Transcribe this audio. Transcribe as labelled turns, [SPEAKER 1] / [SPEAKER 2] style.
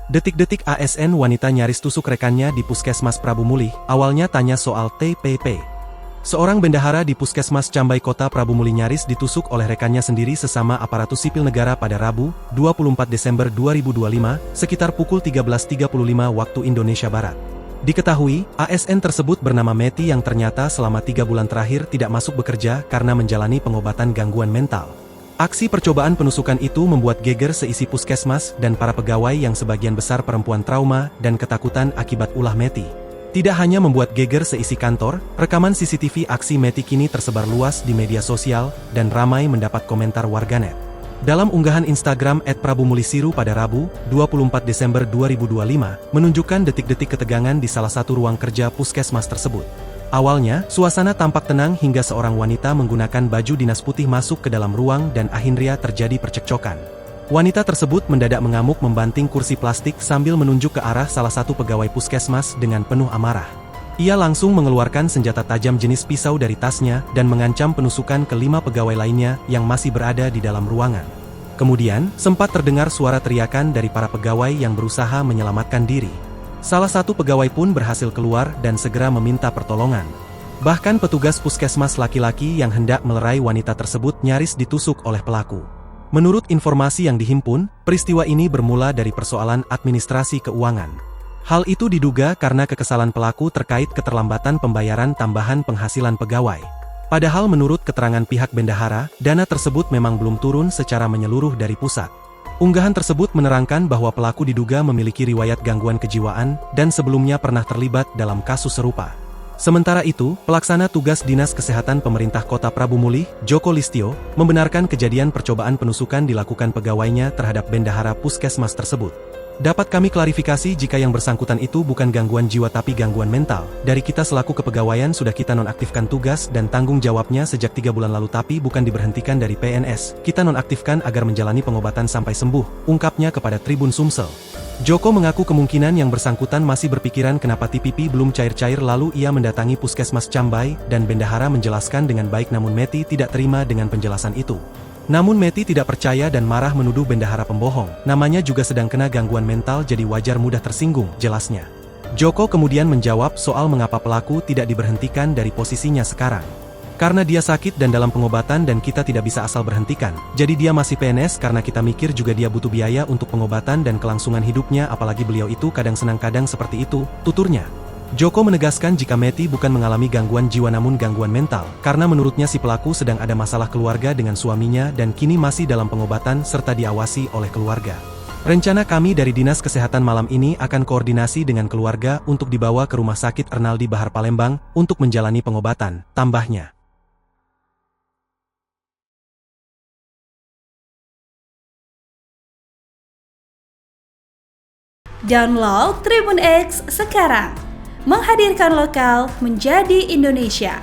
[SPEAKER 1] Detik-detik ASN wanita nyaris tusuk rekannya di Puskesmas Prabu Mulih, awalnya tanya soal TPP. Seorang bendahara di Puskesmas Cambai Kota Prabu Mulih nyaris ditusuk oleh rekannya sendiri sesama aparatus sipil negara pada Rabu, 24 Desember 2025, sekitar pukul 13.35 waktu Indonesia Barat. Diketahui, ASN tersebut bernama Meti yang ternyata selama 3 bulan terakhir tidak masuk bekerja karena menjalani pengobatan gangguan mental. Aksi percobaan penusukan itu membuat geger seisi puskesmas dan para pegawai yang sebagian besar perempuan trauma dan ketakutan akibat ulah Meti. Tidak hanya membuat geger seisi kantor, rekaman CCTV aksi Meti kini tersebar luas di media sosial dan ramai mendapat komentar warganet. Dalam unggahan Instagram @prabumulisiru pada Rabu, 24 Desember 2025, menunjukkan detik-detik ketegangan di salah satu ruang kerja puskesmas tersebut. Awalnya, suasana tampak tenang hingga seorang wanita menggunakan baju dinas putih masuk ke dalam ruang dan akhirnya terjadi percekcokan. Wanita tersebut mendadak mengamuk membanting kursi plastik sambil menunjuk ke arah salah satu pegawai puskesmas dengan penuh amarah. Ia langsung mengeluarkan senjata tajam jenis pisau dari tasnya dan mengancam penusukan ke 5 pegawai lainnya yang masih berada di dalam ruangan. Kemudian, sempat terdengar suara teriakan dari para pegawai yang berusaha menyelamatkan diri. Salah satu pegawai pun berhasil keluar dan segera meminta pertolongan. Bahkan petugas puskesmas laki-laki yang hendak melerai wanita tersebut nyaris ditusuk oleh pelaku. Menurut informasi yang dihimpun, peristiwa ini bermula dari persoalan administrasi keuangan. Hal itu diduga karena kekesalan pelaku terkait keterlambatan pembayaran tambahan penghasilan pegawai. Padahal menurut keterangan pihak bendahara, dana tersebut memang belum turun secara menyeluruh dari pusat. Unggahan tersebut menerangkan bahwa pelaku diduga memiliki riwayat gangguan kejiwaan dan sebelumnya pernah terlibat dalam kasus serupa. Sementara itu, pelaksana tugas Dinas Kesehatan Pemerintah Kota Prabu Mulih, Joko Listio, membenarkan kejadian percobaan penusukan dilakukan pegawainya terhadap bendahara puskesmas tersebut. Dapat kami klarifikasi jika yang bersangkutan itu bukan gangguan jiwa tapi gangguan mental. Dari kita selaku kepegawaian sudah kita nonaktifkan tugas dan tanggung jawabnya sejak 3 bulan lalu tapi bukan diberhentikan dari PNS. Kita nonaktifkan agar menjalani pengobatan sampai sembuh, ungkapnya kepada Tribun Sumsel. Joko mengaku kemungkinan yang bersangkutan masih berpikiran kenapa TPP belum cair-cair lalu ia mendatangi Puskesmas Cambai dan bendahara menjelaskan dengan baik namun Meti tidak terima dengan penjelasan itu. Namun Meti tidak percaya dan marah menuduh bendahara pembohong. Namanya juga sedang kena gangguan mental jadi wajar mudah tersinggung, jelasnya. Joko kemudian menjawab soal mengapa pelaku tidak diberhentikan dari posisinya sekarang. Karena dia sakit dan dalam pengobatan dan kita tidak bisa asal berhentikan. Jadi dia masih PNS karena kita mikir juga dia butuh biaya untuk pengobatan dan kelangsungan hidupnya apalagi beliau itu kadang senang kadang seperti itu, tuturnya. Joko menegaskan jika Meti bukan mengalami gangguan jiwa namun gangguan mental, karena menurutnya si pelaku sedang ada masalah keluarga dengan suaminya dan kini masih dalam pengobatan serta diawasi oleh keluarga. Rencana kami dari Dinas Kesehatan malam ini akan koordinasi dengan keluarga untuk dibawa ke Rumah Sakit Ernaldi Bahar Palembang untuk menjalani pengobatan, tambahnya.
[SPEAKER 2] Download Tribun X sekarang. Menghadirkan lokal menjadi Indonesia.